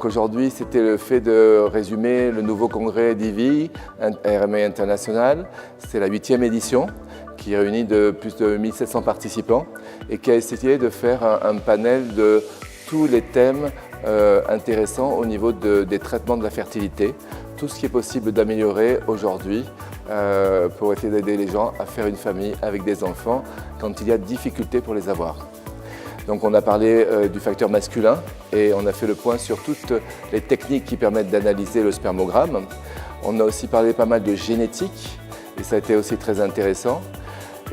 Donc aujourd'hui, c'était le fait de résumer le nouveau congrès d'IVI, RMA International. C'est la 8e édition qui réunit plus de 1700 participants et qui a essayé de faire un panel de tous les thèmes intéressants au niveau des traitements de la fertilité, tout ce qui est possible d'améliorer aujourd'hui pour essayer d'aider les gens à faire une famille avec des enfants quand il y a difficulté pour les avoir. Donc on a parlé du facteur masculin et on a fait le point sur toutes les techniques qui permettent d'analyser le spermogramme. On a aussi parlé pas mal de génétique et ça a été aussi très intéressant.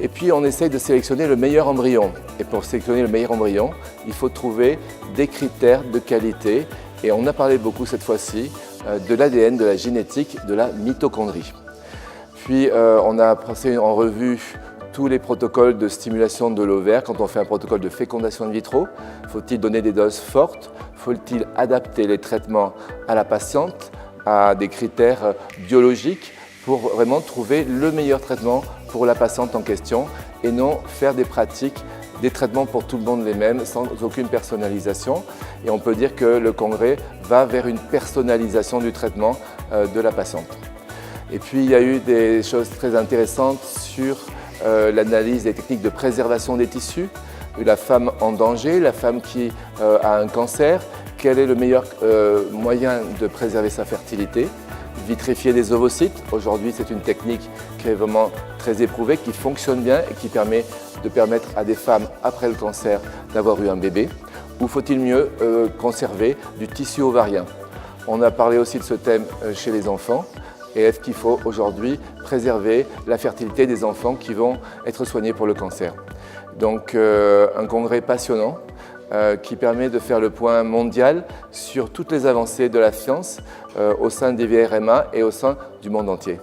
Et puis on essaye de sélectionner le meilleur embryon. Et pour sélectionner le meilleur embryon, il faut trouver des critères de qualité. Et on a parlé beaucoup cette fois-ci de l'ADN, de la génétique, de la mitochondrie. Puis on a passé en revue tous les protocoles de stimulation de l'ovaire quand on fait un protocole de fécondation in vitro. Faut-il donner des doses fortes? Faut-il adapter les traitements à la patiente, à des critères biologiques pour vraiment trouver le meilleur traitement pour la patiente en question et non faire des pratiques, des traitements pour tout le monde les mêmes sans aucune personnalisation. Et on peut dire que le congrès va vers une personnalisation du traitement de la patiente. Et puis il y a eu des choses très intéressantes sur l'analyse des techniques de préservation des tissus, la femme en danger, la femme qui a un cancer, quel est le meilleur moyen de préserver sa fertilité. Vitrifier des ovocytes, aujourd'hui c'est une technique qui est vraiment très éprouvée, qui fonctionne bien et qui permet de permettre à des femmes après le cancer d'avoir eu un bébé. Ou faut-il mieux conserver du tissu ovarien? On a parlé aussi de ce thème chez les enfants. Et est-ce qu'il faut aujourd'hui préserver la fertilité des enfants qui vont être soignés pour le cancer? Donc un congrès passionnant qui permet de faire le point mondial sur toutes les avancées de la science au sein d'IVI RMA et au sein du monde entier.